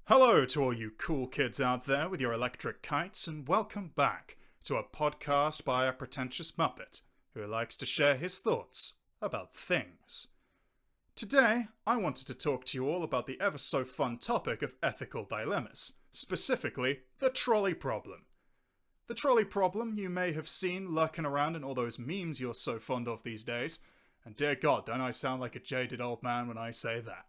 Hello to all you cool kids out there with your electric kites, and welcome back to a podcast by a pretentious Muppet who likes to share his thoughts about things. Today, I wanted to talk to you all about the ever so fun topic of ethical dilemmas, specifically the trolley problem. The trolley problem you may have seen lurking around in all those memes you're so fond of these days, and dear God, don't I sound like a jaded old man when I say that.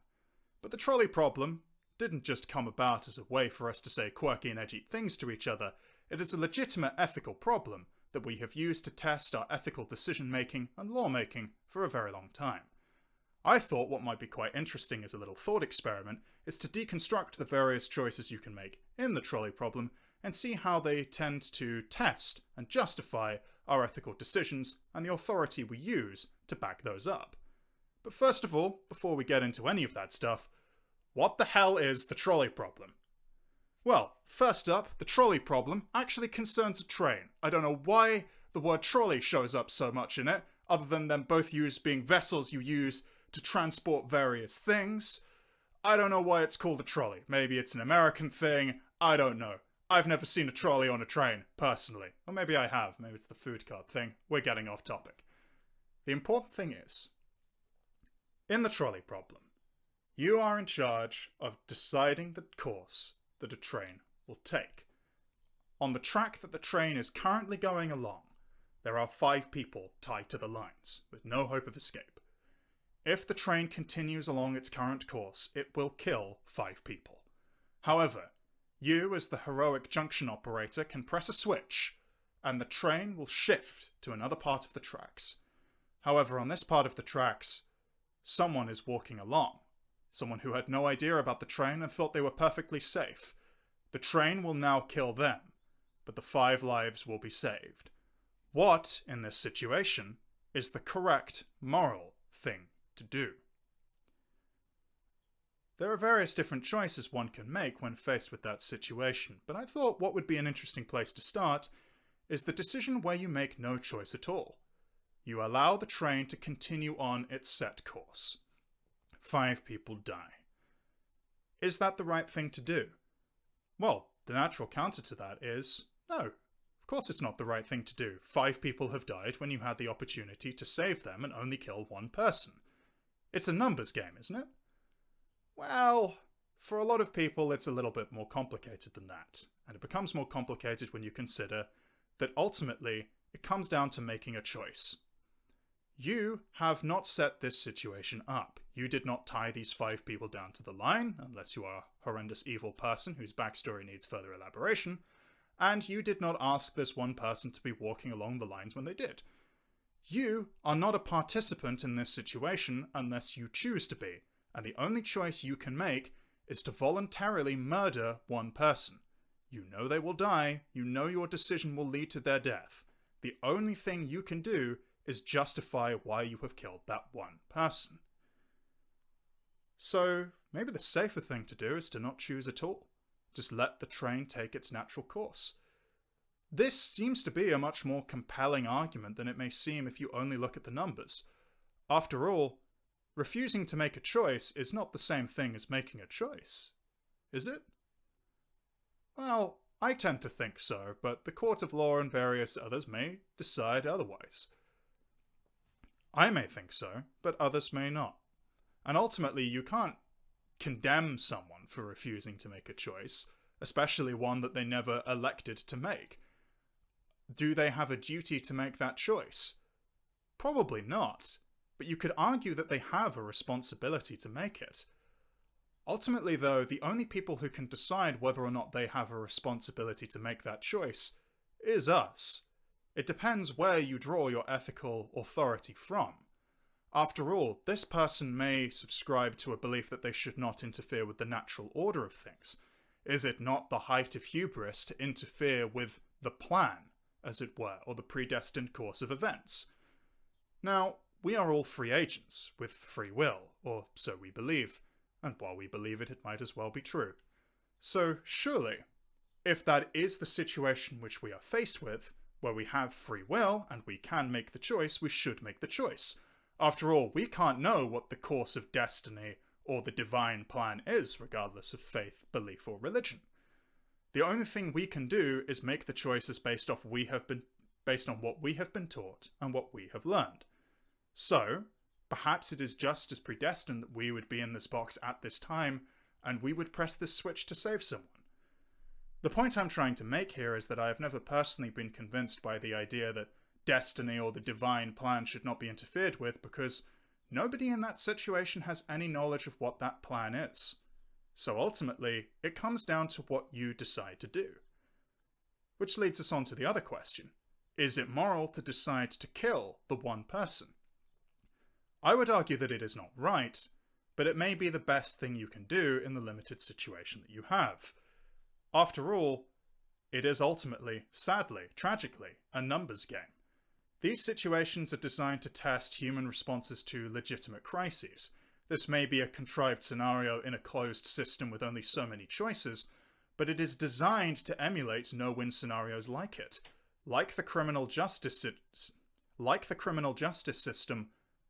But the trolley problem didn't just come about as a way for us to say quirky and edgy things to each other. It is a legitimate ethical problem that we have used to test our ethical decision-making and lawmaking for a very long time. I thought what might be quite interesting as a little thought experiment is to deconstruct the various choices you can make in the trolley problem and see how they tend to test and justify our ethical decisions and the authority we use to back those up. But first of all, before we get into any of that stuff, what the hell is the trolley problem? Well, first up, the trolley problem actually concerns a train. I don't know why the word trolley shows up so much in it, other than them both used being vessels you use to transport various things. I don't know why it's called a trolley. Maybe it's an American thing. I don't know. I've never seen a trolley on a train, personally. Or maybe I have. Maybe it's the food cart thing. We're getting off topic. The important thing is, in the trolley problem, you are in charge of deciding the course that a train will take. On the track that the train is currently going along, there are 5 people tied to the lines, with no hope of escape. If the train continues along its current course, it will kill 5 people. However, you as the heroic junction operator can press a switch, and the train will shift to another part of the tracks. However, on this part of the tracks, someone is walking along. Someone who had no idea about the train and thought they were perfectly safe. The train will now kill them, but the 5 lives will be saved. What, in this situation, is the correct moral thing to do? There are various different choices one can make when faced with that situation, but I thought what would be an interesting place to start is the decision where you make no choice at all. You allow the train to continue on its set course. 5 people die. Is that the right thing to do? Well, the natural counter to that is, no, of course it's not the right thing to do. 5 people have died when you had the opportunity to save them and only kill 1 person. It's a numbers game, isn't it? Well, for a lot of people it's a little bit more complicated than that, and it becomes more complicated when you consider that ultimately it comes down to making a choice. You have not set this situation up. You did not tie these 5 people down to the line, unless you are a horrendous evil person whose backstory needs further elaboration, and you did not ask this one person to be walking along the lines when they did. You are not a participant in this situation unless you choose to be, and the only choice you can make is to voluntarily murder 1 person. You know they will die, you know your decision will lead to their death. The only thing you can do is justify why you have killed that 1 person. So, maybe the safer thing to do is to not choose at all. Just let the train take its natural course. This seems to be a much more compelling argument than it may seem if you only look at the numbers. After all, refusing to make a choice is not the same thing as making a choice, is it? Well, I tend to think so, but the court of law and various others may decide otherwise. I may think so, but others may not. And ultimately, you can't condemn someone for refusing to make a choice, especially one that they never elected to make. Do they have a duty to make that choice? Probably not, but you could argue that they have a responsibility to make it. Ultimately, though, the only people who can decide whether or not they have a responsibility to make that choice is us. It depends where you draw your ethical authority from. After all, this person may subscribe to a belief that they should not interfere with the natural order of things. Is it not the height of hubris to interfere with the plan, as it were, or the predestined course of events? Now, we are all free agents, with free will, or so we believe, and while we believe it, it might as well be true. So, surely, if that is the situation which we are faced with, where we have free will and we can make the choice, we should make the choice. After all, we can't know what the course of destiny or the divine plan is, regardless of faith, belief, or religion. The only thing we can do is make the choices based on what we have been taught and what we have learned. So, perhaps it is just as predestined that we would be in this box at this time, and we would press this switch to save someone. The point I'm trying to make here is that I have never personally been convinced by the idea that destiny or the divine plan should not be interfered with, because nobody in that situation has any knowledge of what that plan is. So ultimately, it comes down to what you decide to do. Which leads us on to the other question. Is it moral to decide to kill the one person? I would argue that it is not right, but it may be the best thing you can do in the limited situation that you have. After all, it is ultimately, sadly, tragically, a numbers game. These situations are designed to test human responses to legitimate crises. This may be a contrived scenario in a closed system with only so many choices, but it is designed to emulate no-win scenarios like it. Like the criminal justice system,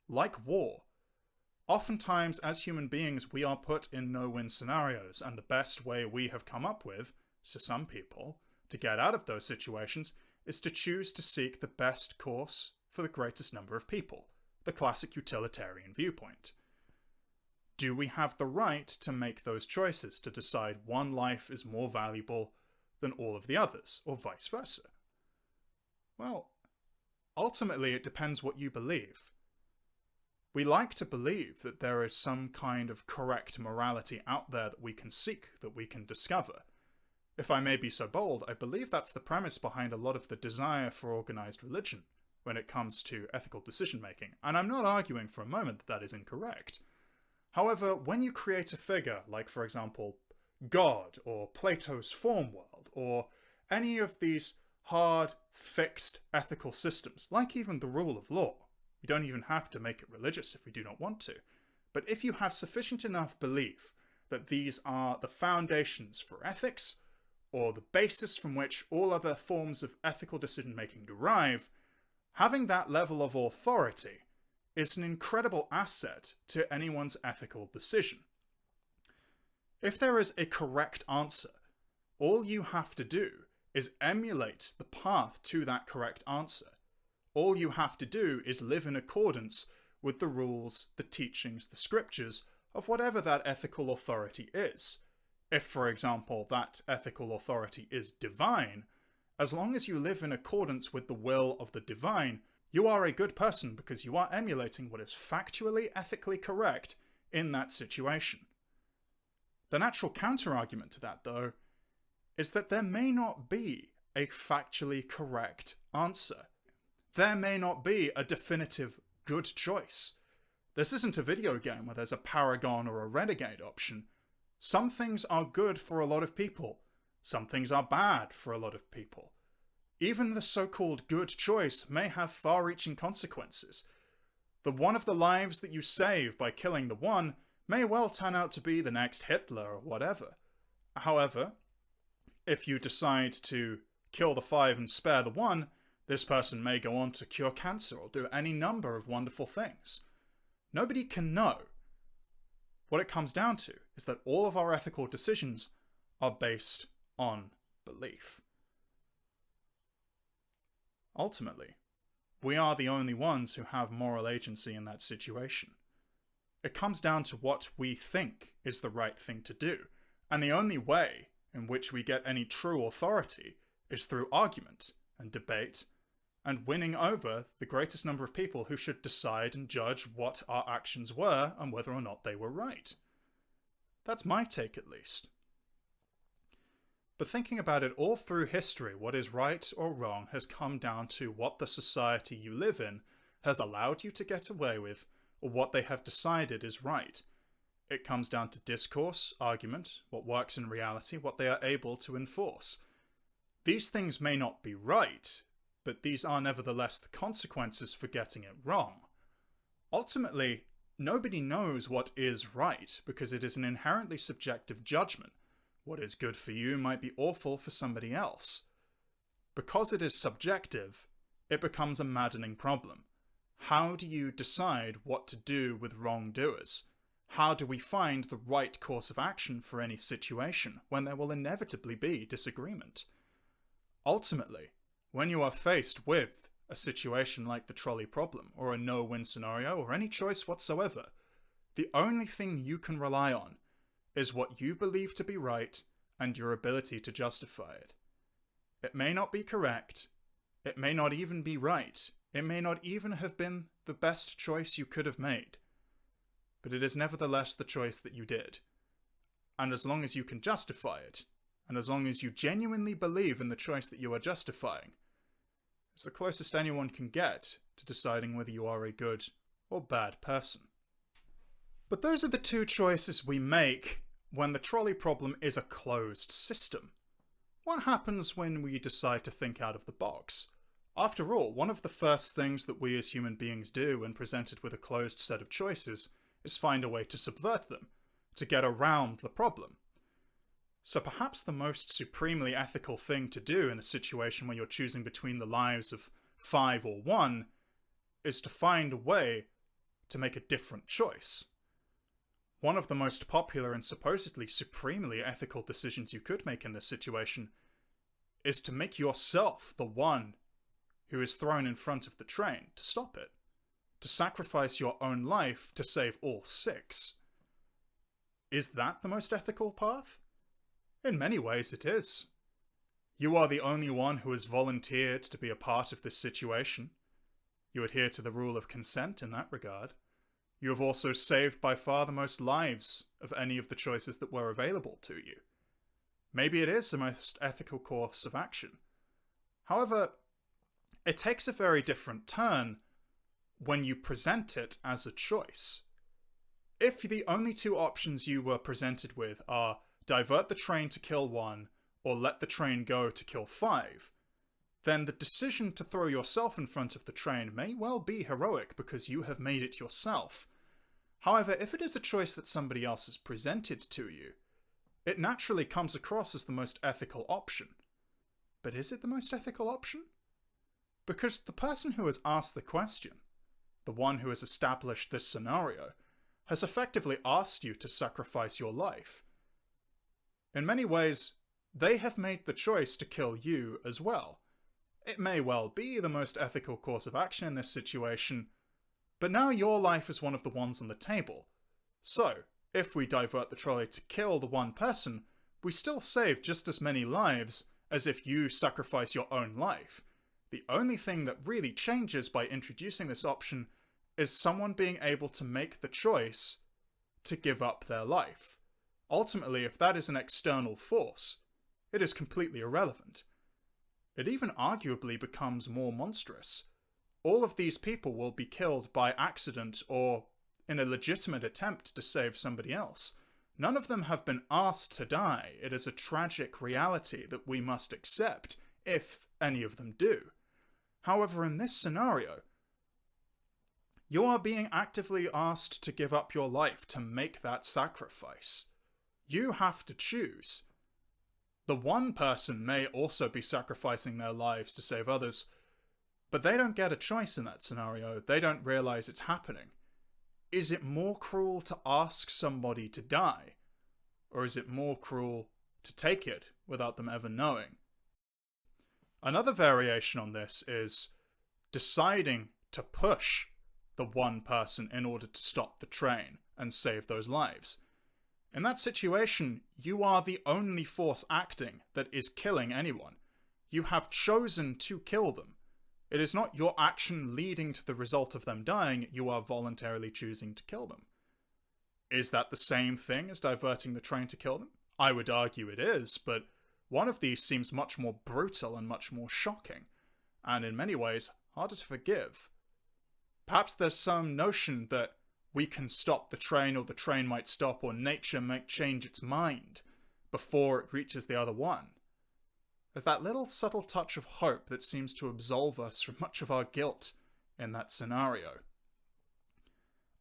like war. Oftentimes, as human beings, we are put in no-win scenarios, and the best way we have come up with, to some people, to get out of those situations is to choose to seek the best course for the greatest number of people, the classic utilitarian viewpoint. Do we have the right to make those choices, to decide one life is more valuable than all of the others, or vice versa? Well, ultimately it depends what you believe. We like to believe that there is some kind of correct morality out there that we can seek, that we can discover. If I may be so bold, I believe that's the premise behind a lot of the desire for organized religion when it comes to ethical decision-making, and I'm not arguing for a moment that that is incorrect. However, when you create a figure, like for example, God, or Plato's form world, or any of these hard, fixed ethical systems, like even the rule of law, we don't even have to make it religious if we do not want to, but if you have sufficient enough belief that these are the foundations for ethics, or the basis from which all other forms of ethical decision-making derive, having that level of authority is an incredible asset to anyone's ethical decision. If there is a correct answer, all you have to do is emulate the path to that correct answer. All you have to do is live in accordance with the rules, the teachings, the scriptures of whatever that ethical authority is. If, for example, that ethical authority is divine, as long as you live in accordance with the will of the divine, you are a good person because you are emulating what is factually, ethically correct in that situation. The natural counter-argument to that, though, is that there may not be a factually correct answer. There may not be a definitive good choice. This isn't a video game where there's a paragon or a renegade option. Some things are good for a lot of people. Some things are bad for a lot of people. Even the so-called good choice may have far-reaching consequences. The one of the lives that you save by killing the one may well turn out to be the next Hitler or whatever. However, if you decide to kill the 5 and spare the 1, this person may go on to cure cancer or do any number of wonderful things. Nobody can know. What it comes down to is that all of our ethical decisions are based on belief. Ultimately, we are the only ones who have moral agency in that situation. It comes down to what we think is the right thing to do, and the only way in which we get any true authority is through argument and debate and winning over the greatest number of people who should decide and judge what our actions were and whether or not they were right. That's my take, at least. But thinking about it all through history, what is right or wrong has come down to what the society you live in has allowed you to get away with, or what they have decided is right. It comes down to discourse, argument, what works in reality, what they are able to enforce. These things may not be right, but these are nevertheless the consequences for getting it wrong. Ultimately, nobody knows what is right, because it is an inherently subjective judgment. What is good for you might be awful for somebody else. Because it is subjective, it becomes a maddening problem. How do you decide what to do with wrongdoers? How do we find the right course of action for any situation when there will inevitably be disagreement? Ultimately, when you are faced with a situation like the trolley problem, or a no-win scenario, or any choice whatsoever, the only thing you can rely on is what you believe to be right and your ability to justify it. It may not be correct, it may not even be right, it may not even have been the best choice you could have made, but it is nevertheless the choice that you did. And as long as you can justify it, and as long as you genuinely believe in the choice that you are justifying, it's the closest anyone can get to deciding whether you are a good or bad person. But those are the two choices we make when the trolley problem is a closed system. What happens when we decide to think out of the box? After all, one of the first things that we as human beings do when presented with a closed set of choices is find a way to subvert them, to get around the problem. So perhaps the most supremely ethical thing to do in a situation where you're choosing between the lives of 5 or 1 is to find a way to make a different choice. One of the most popular and supposedly supremely ethical decisions you could make in this situation is to make yourself the one who is thrown in front of the train to stop it, to sacrifice your own life to save all 6. Is that the most ethical path? In many ways it is. You are the only one who has volunteered to be a part of this situation. You adhere to the rule of consent in that regard. You have also saved by far the most lives of any of the choices that were available to you. Maybe it is the most ethical course of action. However, it takes a very different turn when you present it as a choice. If the only 2 options you were presented with are divert the train to kill 1 or let the train go to kill 5, then the decision to throw yourself in front of the train may well be heroic because you have made it yourself. However, if it is a choice that somebody else has presented to you, it naturally comes across as the most ethical option. But is it the most ethical option? Because the person who has asked the question, the one who has established this scenario, has effectively asked you to sacrifice your life. In many ways, they have made the choice to kill you as well. It may well be the most ethical course of action in this situation, but now your life is one of the ones on the table. So, if we divert the trolley to kill the 1 person, we still save just as many lives as if you sacrifice your own life. The only thing that really changes by introducing this option is someone being able to make the choice to give up their life. Ultimately, if that is an external force, it is completely irrelevant. It even arguably becomes more monstrous. All of these people will be killed by accident or in a legitimate attempt to save somebody else. None of them have been asked to die. It is a tragic reality that we must accept, if any of them do. However, in this scenario, you are being actively asked to give up your life to make that sacrifice. You have to choose. The 1 person may also be sacrificing their lives to save others, but they don't get a choice in that scenario. They don't realize it's happening. Is it more cruel to ask somebody to die? Or is it more cruel to take it without them ever knowing? Another variation on this is deciding to push the 1 person in order to stop the train and save those lives. In that situation, you are the only force acting that is killing anyone. You have chosen to kill them. It is not your action leading to the result of them dying, you are voluntarily choosing to kill them. Is that the same thing as diverting the train to kill them? I would argue it is, but one of these seems much more brutal and much more shocking, and in many ways harder to forgive. Perhaps there's some notion that we can stop the train, or the train might stop, or nature might change its mind before it reaches the other one. There's that little subtle touch of hope that seems to absolve us from much of our guilt in that scenario.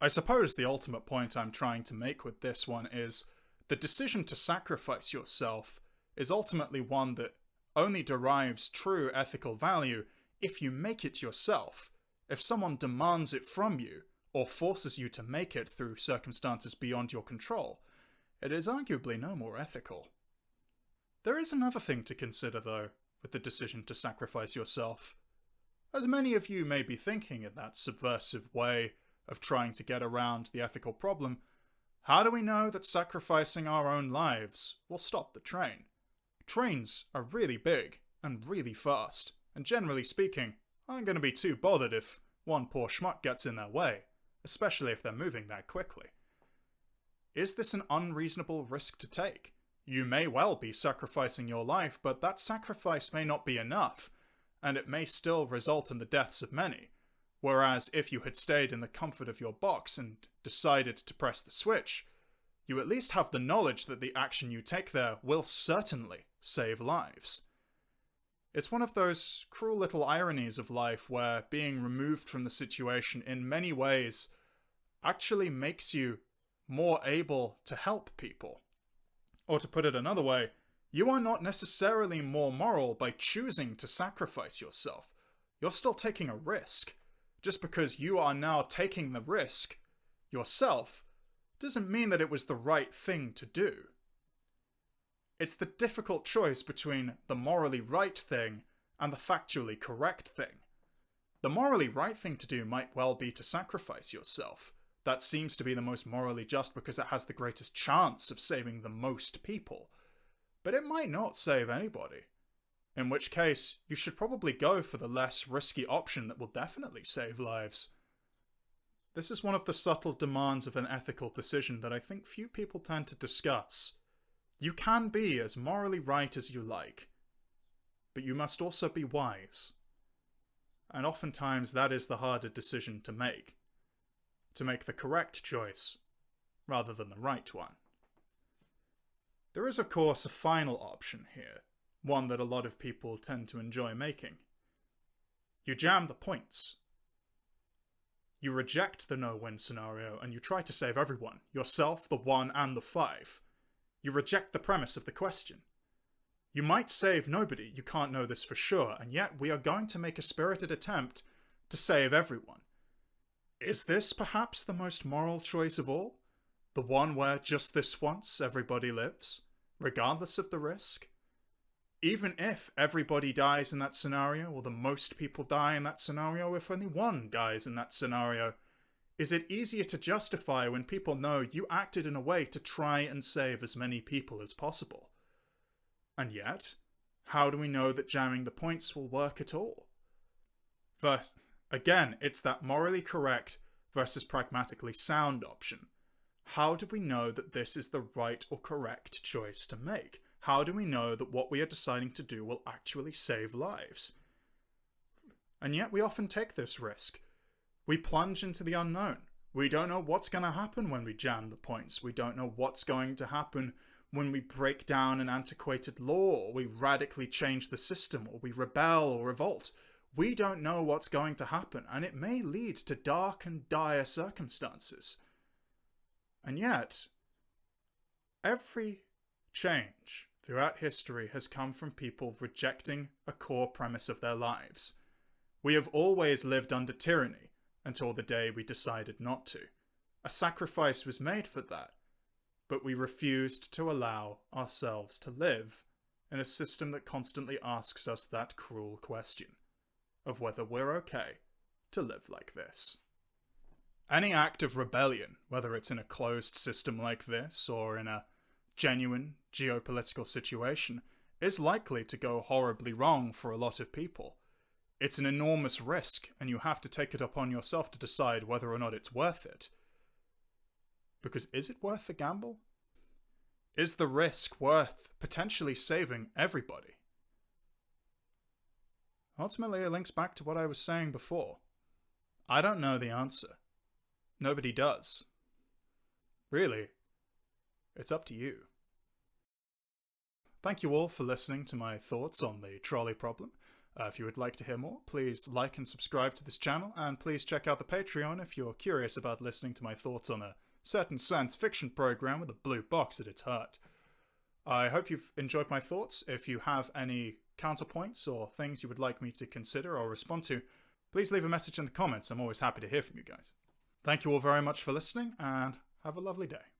I suppose the ultimate point I'm trying to make with this one is the decision to sacrifice yourself is ultimately one that only derives true ethical value if you make it yourself. If someone demands it from you, or forces you to make it through circumstances beyond your control, it is arguably no more ethical. There is another thing to consider, though, with the decision to sacrifice yourself. As many of you may be thinking in that subversive way of trying to get around the ethical problem, how do we know that sacrificing our own lives will stop the train? Trains are really big and really fast, and generally speaking, aren't going to be too bothered if one poor schmuck gets in their way, especially if they're moving that quickly. Is this an unreasonable risk to take? You may well be sacrificing your life, but that sacrifice may not be enough, and it may still result in the deaths of many. Whereas if you had stayed in the comfort of your box and decided to press the switch, you at least have the knowledge that the action you take there will certainly save lives. It's one of those cruel little ironies of life where being removed from the situation in many ways actually makes you more able to help people. Or to put it another way, you are not necessarily more moral by choosing to sacrifice yourself. You're still taking a risk. Just because you are now taking the risk yourself doesn't mean that it was the right thing to do. It's the difficult choice between the morally right thing and the factually correct thing. The morally right thing to do might well be to sacrifice yourself. That seems to be the most morally just because it has the greatest chance of saving the most people. But it might not save anybody. In which case, you should probably go for the less risky option that will definitely save lives. This is one of the subtle demands of an ethical decision that I think few people tend to discuss. You can be as morally right as you like, but you must also be wise. And oftentimes that is the harder decision to make the correct choice rather than the right one. There is of course a final option here, one that a lot of people tend to enjoy making. You jam the points. You reject the no-win scenario and you try to save everyone, yourself, the one, and the five. You reject the premise of the question. You might save nobody, you can't know this for sure, and yet we are going to make a spirited attempt to save everyone. Is this perhaps the most moral choice of all? The one where just this once everybody lives, regardless of the risk? Even if everybody dies in that scenario, or the most people die in that scenario, if only one dies in that scenario, is it easier to justify when people know you acted in a way to try and save as many people as possible? And yet, how do we know that jamming the points will work at all? First, again, it's that morally correct versus pragmatically sound option. How do we know that this is the right or correct choice to make? How do we know that what we are deciding to do will actually save lives? And yet we often take this risk. We plunge into the unknown. We don't know what's going to happen when we jam the points. We don't know what's going to happen when we break down an antiquated law, or we radically change the system, or we rebel or revolt. We don't know what's going to happen, and it may lead to dark and dire circumstances. And yet, every change throughout history has come from people rejecting a core premise of their lives. We have always lived under tyranny until the day we decided not to. A sacrifice was made for that, but we refused to allow ourselves to live in a system that constantly asks us that cruel question of whether we're okay to live like this. Any act of rebellion, whether it's in a closed system like this or in a genuine geopolitical situation, is likely to go horribly wrong for a lot of people. It's an enormous risk, and you have to take it upon yourself to decide whether or not it's worth it. Because is it worth the gamble? Is the risk worth potentially saving everybody? Ultimately, it links back to what I was saying before. I don't know the answer. Nobody does. Really, it's up to you. Thank you all for listening to my thoughts on the trolley problem. If you would like to hear more, please like and subscribe to this channel, and please check out the Patreon if you're curious about listening to my thoughts on a certain science fiction program with a blue box at its heart. I hope you've enjoyed my thoughts. If you have any counterpoints or things you would like me to consider or respond to, please leave a message in the comments. I'm always happy to hear from you guys. Thank you all very much for listening, and have a lovely day.